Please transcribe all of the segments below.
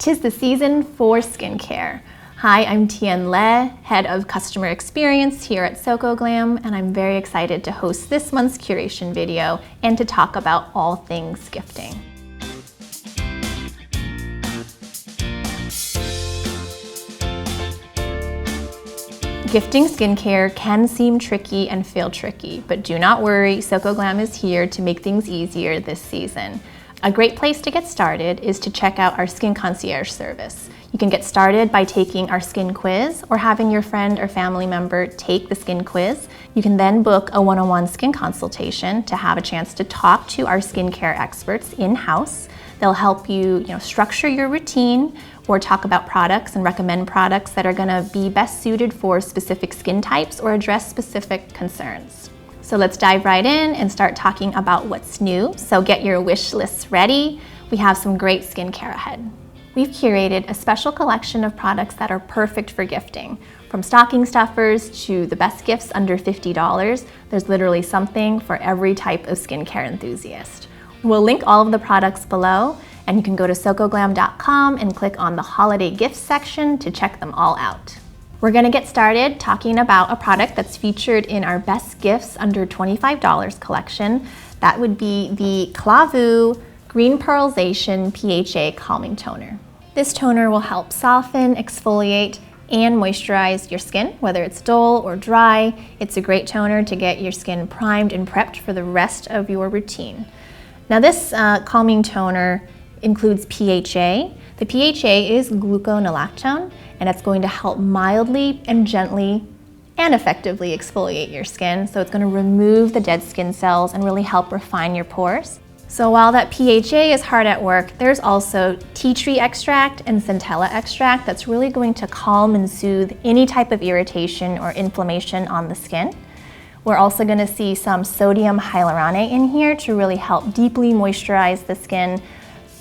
'Tis the season for skincare. Hi, I'm Tien Le, Head of Customer Experience here at Soko Glam, and I'm very excited to host this month's curation video and to talk about all things gifting. Gifting skincare can seem tricky and feel tricky, but do not worry, Soko Glam is here to make things easier this season. A great place to get started is to check out our Skin Concierge service. You can get started by taking our skin quiz or having your friend or family member take the skin quiz. You can then book a one-on-one skin consultation to have a chance to talk to our skincare experts in-house. They'll help you, structure your routine or talk about products and recommend products that are gonna be best suited for specific skin types or address specific concerns. So let's dive right in and start talking about what's new. So get your wish lists ready. We have some great skincare ahead. We've curated a special collection of products that are perfect for gifting. From stocking stuffers to the best gifts under $50, there's literally something for every type of skincare enthusiast. We'll link all of the products below, and you can go to sokoglam.com and click on the holiday gifts section to check them all out. We're gonna get started talking about a product that's featured in our best gifts under $25 collection. That would be the Klavuu Green Pearlsation PHA Calming Toner. This toner will help soften, exfoliate, and moisturize your skin, whether it's dull or dry. It's a great toner to get your skin primed and prepped for the rest of your routine. Now this calming toner includes PHA. The PHA is gluconolactone, and it's going to help mildly and gently and effectively exfoliate your skin. So it's going to remove the dead skin cells and really help refine your pores. So while that PHA is hard at work, there's also tea tree extract and centella extract that's really going to calm and soothe any type of irritation or inflammation on the skin. We're also going to see some sodium hyaluronate in here to really help deeply moisturize the skin.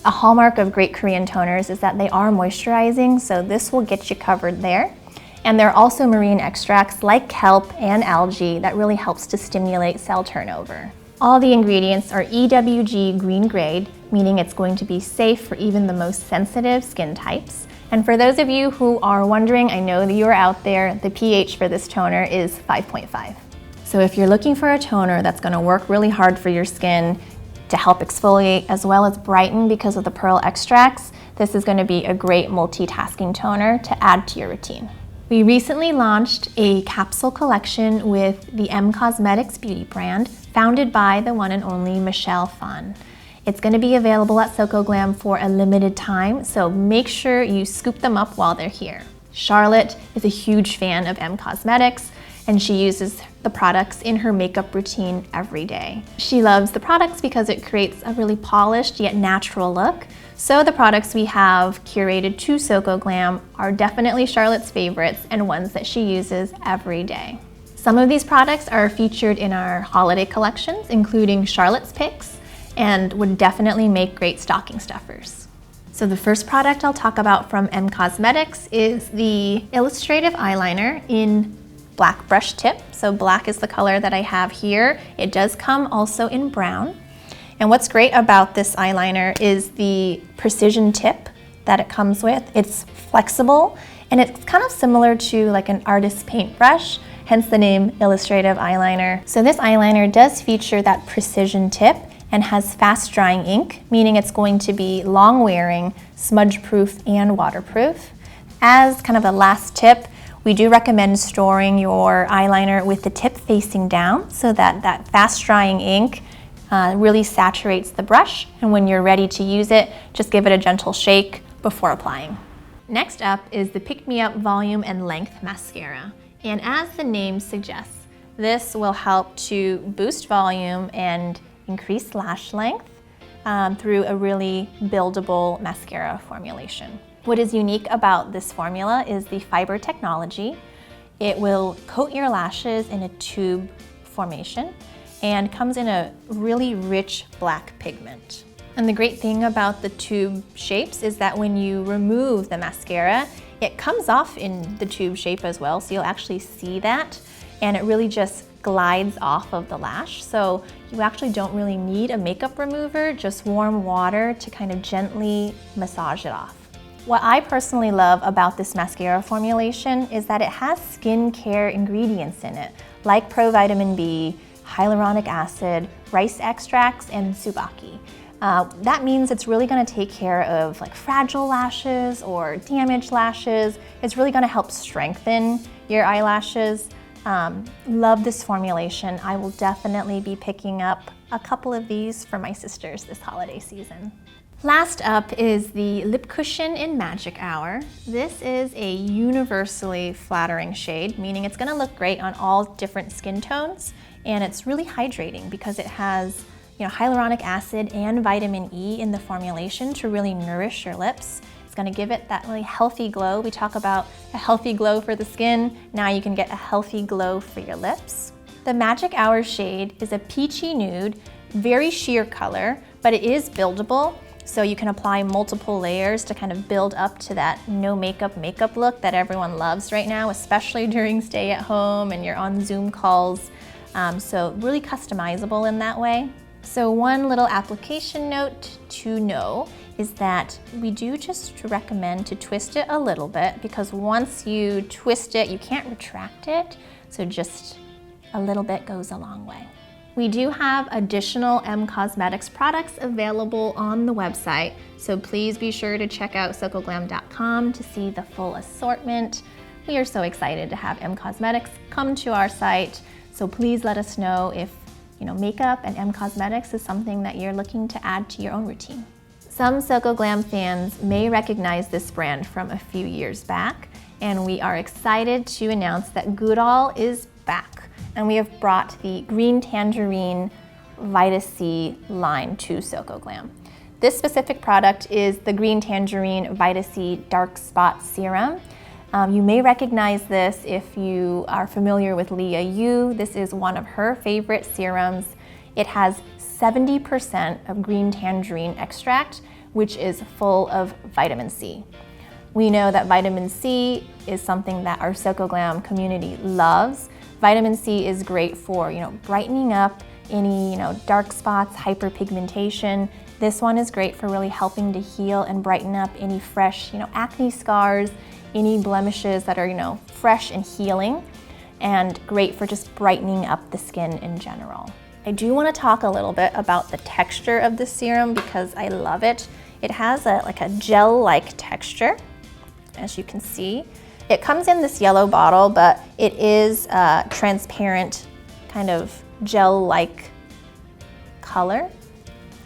A hallmark of great Korean toners is that they are moisturizing, so this will get you covered there. And there are also marine extracts like kelp and algae that really helps to stimulate cell turnover. All the ingredients are EWG green grade, meaning it's going to be safe for even the most sensitive skin types. And for those of you who are wondering, I know that you are out there, the pH for this toner is 5.5. So if you're looking for a toner that's going to work really hard for your skin to help exfoliate as well as brighten because of the pearl extracts, this is going to be a great multitasking toner to add to your routine. We recently launched a capsule collection with the M Cosmetics beauty brand, founded by the one and only Michelle Phan. It's going to be available at Soko Glam for a limited time, so make sure you scoop them up while they're here. Charlotte is a huge fan of M Cosmetics, and she uses the products in her makeup routine every day. She loves the products because it creates a really polished yet natural look. So the products we have curated to Soko Glam are definitely Charlotte's favorites and ones that she uses every day. Some of these products are featured in our holiday collections, including Charlotte's Picks, and would definitely make great stocking stuffers. So the first product I'll talk about from M Cosmetics is the Illustrative eyeliner in black brush tip. So black is the color that I have here. It does come also in brown. And what's great about this eyeliner is the precision tip that it comes with. It's flexible and it's kind of similar to like an artist's paintbrush, hence the name Illustrative eyeliner. So this eyeliner does feature that precision tip and has fast drying ink, meaning it's going to be long wearing, smudge proof and waterproof. As kind of a last tip, we do recommend storing your eyeliner with the tip facing down so that that fast drying ink really saturates the brush, and when you're ready to use it, just give it a gentle shake before applying. Next up is the Pick Me Up Volume and Length Mascara. And as the name suggests, this will help to boost volume and increase lash length through a really buildable mascara formulation. What is unique about this formula is the fiber technology. It will coat your lashes in a tube formation and comes in a really rich black pigment. And the great thing about the tube shapes is that when you remove the mascara, it comes off in the tube shape as well, so you'll actually see that, and it really just glides off of the lash. So you actually don't really need a makeup remover, just warm water to kind of gently massage it off. What I personally love about this mascara formulation is that it has skincare ingredients in it, like provitamin B, hyaluronic acid, rice extracts, and tsubaki. That means it's really gonna take care of like fragile lashes or damaged lashes. It's really gonna help strengthen your eyelashes. Love this formulation. I will definitely be picking up a couple of these for my sisters this holiday season. Last up is the lip cushion in Magic Hour. This is a universally flattering shade, meaning it's gonna look great on all different skin tones, and it's really hydrating because it has hyaluronic acid and vitamin E in the formulation to really nourish your lips. It's gonna give it that really healthy glow. We talk about a healthy glow for the skin. Now you can get a healthy glow for your lips. The Magic Hour shade is a peachy nude, very sheer color, but it is buildable. So you can apply multiple layers to kind of build up to that no makeup look that everyone loves right now, especially during stay at home and you're on Zoom calls. So really customizable in that way. So one little application note to know is that we do just recommend to twist it a little bit, because once you twist it, you can't retract it. So just a little bit goes a long way. We do have additional M Cosmetics products available on the website, so please be sure to check out SokoGlam.com to see the full assortment. We are so excited to have M Cosmetics come to our site, so please let us know if makeup and M Cosmetics is something that you're looking to add to your own routine. Some Soko Glam fans may recognize this brand from a few years back, and we are excited to announce that Goodal is back. And we have brought the Green Tangerine Vita C line to Soko Glam. This specific product is the Green Tangerine Vita C Dark Spot Serum. You may recognize this if you are familiar with Liah Yoo. This is one of her favorite serums. It has 70% of green tangerine extract, which is full of vitamin C. We know that vitamin C is something that our Soko Glam community loves. Vitamin C is great for, brightening up any, dark spots, hyperpigmentation. This one is great for really helping to heal and brighten up any fresh, acne scars, any blemishes that are, fresh and healing, and great for just brightening up the skin in general. I do want to talk a little bit about the texture of this serum because I love it. It has a gel-like texture, as you can see. It comes in this yellow bottle, but it is transparent, kind of gel-like color,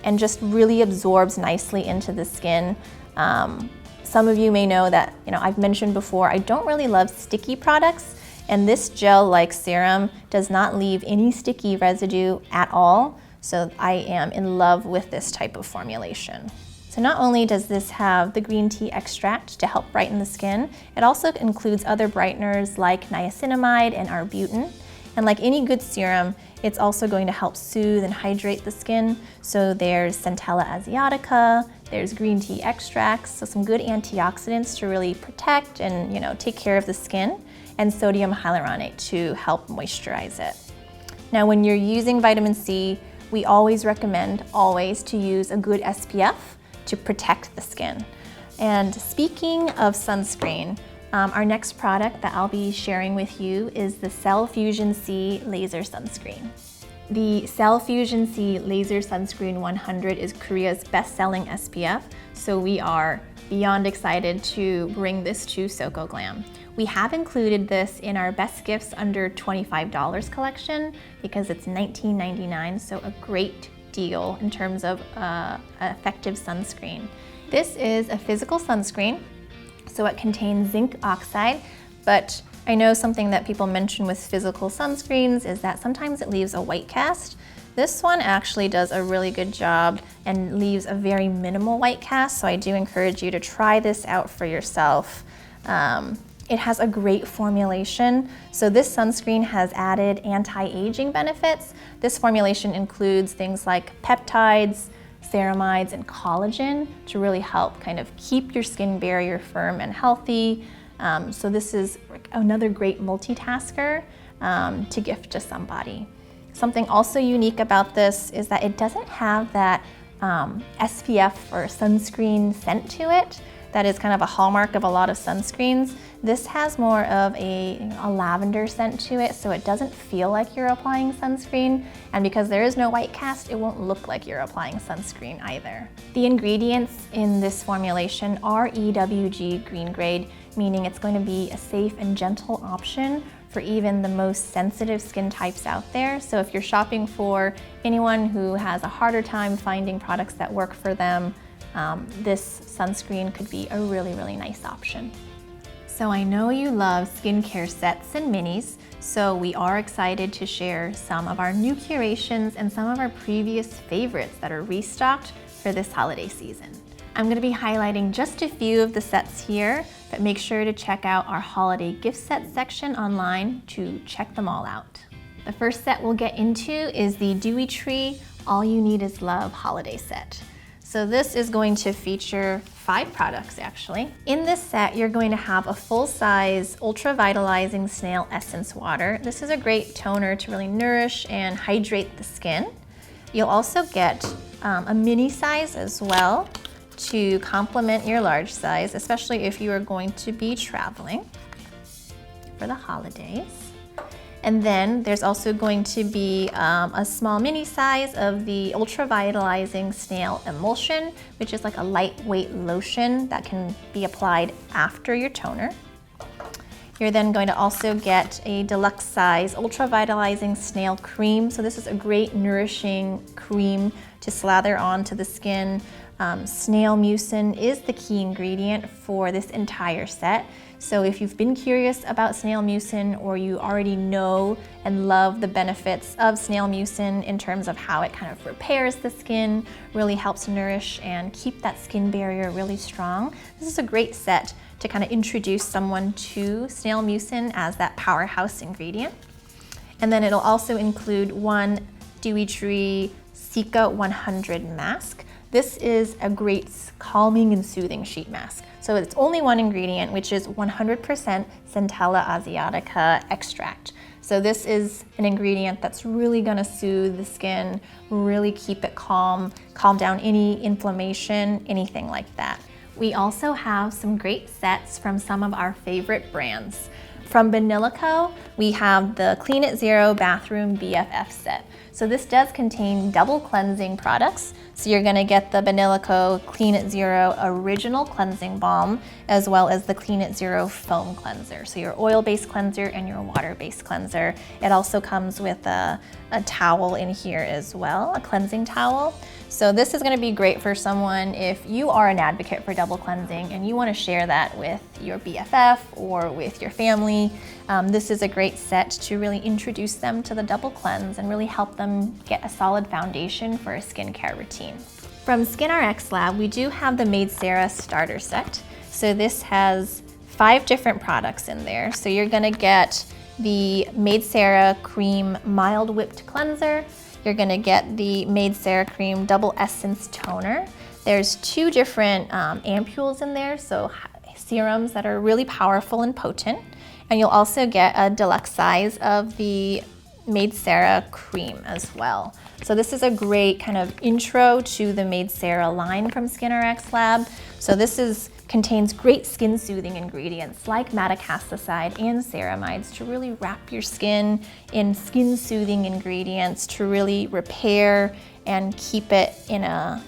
and just really absorbs nicely into the skin. Some of you may know that, I've mentioned before, I don't really love sticky products, and this gel-like serum does not leave any sticky residue at all, so I am in love with this type of formulation. So not only does this have the green tea extract to help brighten the skin, it also includes other brighteners like niacinamide and arbutin. And like any good serum, it's also going to help soothe and hydrate the skin. So there's Centella asiatica, there's green tea extracts, so some good antioxidants to really protect and take care of the skin, and sodium hyaluronate to help moisturize it. Now when you're using vitamin C, we always recommend to use a good SPF to protect the skin. And speaking of sunscreen, our next product that I'll be sharing with you is the Cell Fusion C Laser Sunscreen. The Cell Fusion C Laser Sunscreen 100 is Korea's best-selling SPF, so we are beyond excited to bring this to Soko Glam. We have included this in our Best Gifts Under $25 collection because it's $19.99, so a great deal in terms of effective sunscreen. This is a physical sunscreen, so it contains zinc oxide, but I know something that people mention with physical sunscreens is that sometimes it leaves a white cast. This one actually does a really good job and leaves a very minimal white cast, so I do encourage you to try this out for yourself. It has a great formulation. So this sunscreen has added anti-aging benefits. This formulation includes things like peptides, ceramides, and collagen to really help kind of keep your skin barrier firm and healthy. So this is another great multitasker to gift to somebody. Something also unique about this is that it doesn't have that SPF or sunscreen scent to it. that is kind of a hallmark of a lot of sunscreens. This has more of a lavender scent to it, so it doesn't feel like you're applying sunscreen. And because there is no white cast, it won't look like you're applying sunscreen either. The ingredients in this formulation are EWG green grade, meaning it's going to be a safe and gentle option for even the most sensitive skin types out there. So if you're shopping for anyone who has a harder time finding products that work for them, this sunscreen could be a really, really nice option. So I know you love skincare sets and minis, so we are excited to share some of our new curations and some of our previous favorites that are restocked for this holiday season. I'm going to be highlighting just a few of the sets here, but make sure to check out our holiday gift set section online to check them all out. The first set we'll get into is the Dewytree All You Need Is Love holiday set. So this is going to feature 5 products actually. In this set, you're going to have a full-size Ultra Vitalizing Snail Essence Water. This is a great toner to really nourish and hydrate the skin. You'll also get a mini size as well to complement your large size, especially if you are going to be traveling for the holidays. And then there's also going to be a small mini size of the Ultra Vitalizing Snail Emulsion, which is like a lightweight lotion that can be applied after your toner. You're then going to also get a deluxe size Ultra Vitalizing Snail Cream. So this is a great nourishing cream to slather onto the skin. Snail mucin is the key ingredient for this entire set. So if you've been curious about snail mucin, or you already know and love the benefits of snail mucin in terms of how it kind of repairs the skin, really helps nourish and keep that skin barrier really strong, this is a great set to kind of introduce someone to snail mucin as that powerhouse ingredient. And then it'll also include one Dewytree Cica 100 mask. This is a great calming and soothing sheet mask. So it's only one ingredient, which is 100% Centella asiatica extract. So this is an ingredient that's really gonna soothe the skin, really keep it calm down any inflammation, anything like that. We also have some great sets from some of our favorite brands. From Banila, we have the Clean It Zero Bathroom BFF set. So this does contain double cleansing products. So you're gonna get the Banila Clean It Zero Original Cleansing Balm, as well as the Clean It Zero Foam Cleanser. So your oil-based cleanser and your water-based cleanser. It also comes with a towel in here as well, a cleansing towel. So this is gonna be great for someone if you are an advocate for double cleansing and you wanna share that with your BFF or with your family. This is a great set to really introduce them to the double cleanse and really help them get a solid foundation for a skincare routine. From SkinRX Lab, we do have the MadeCera starter set. So this has 5 different products in there. So you're gonna get the MadeCera Cream Mild Whipped Cleanser. You're gonna get the MadeCera Cream Double Essence Toner. There's 2 different ampules in there, so serums that are really powerful and potent. And you'll also get a deluxe size of the MadeCera cream as well. So this is a great kind of intro to the MadeCera line from SkinRX Lab. So this contains great skin soothing ingredients like madecassoside and ceramides to really wrap your skin in skin soothing ingredients to really repair and keep it in a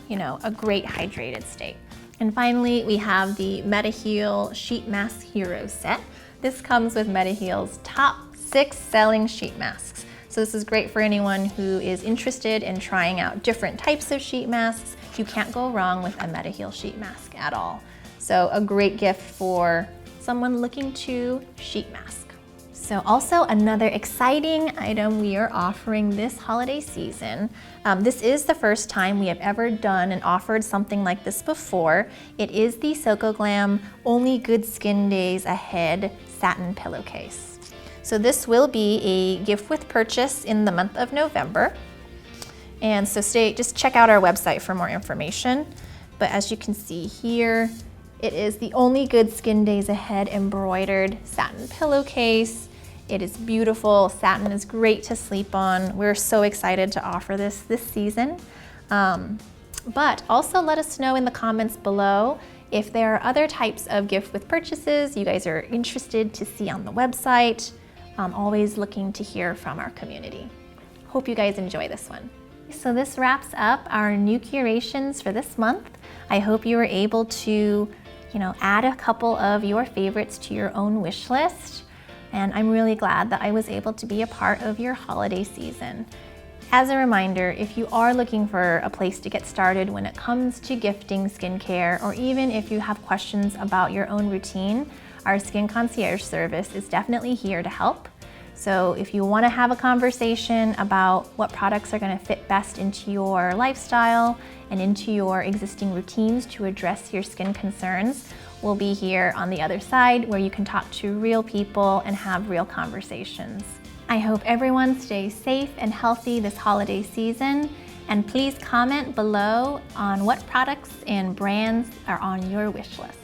great hydrated state. And finally, we have the Mediheal Sheet Mask Hero Set. This comes with Mediheal's top 6 selling sheet masks. So this is great for anyone who is interested in trying out different types of sheet masks. You can't go wrong with a Mediheal sheet mask at all. So a great gift for someone looking to sheet mask. So also another exciting item we are offering this holiday season. This is the first time we have ever done and offered something like this before. It is the Soko Glam Only Good Skin Days Ahead Satin Pillowcase. So this will be a gift with purchase in the month of November. And so just check out our website for more information. But as you can see here, it is the Only Good Skin Days Ahead embroidered satin pillowcase. It is beautiful. Satin is great to sleep on. We're so excited to offer this season. But also let us know in the comments below If there are other types of gift with purchases you guys are interested to see on the website, I'm always looking to hear from our community. Hope you guys enjoy this one. So this wraps up our new curations for this month. I hope you were able to, add a couple of your favorites to your own wish list. And I'm really glad that I was able to be a part of your holiday season. As a reminder, if you are looking for a place to get started when it comes to gifting skincare, or even if you have questions about your own routine, our Skin Concierge service is definitely here to help. So if you want to have a conversation about what products are going to fit best into your lifestyle and into your existing routines to address your skin concerns, we'll be here on the other side where you can talk to real people and have real conversations. I hope everyone stays safe and healthy this holiday season, and please comment below on what products and brands are on your wish list.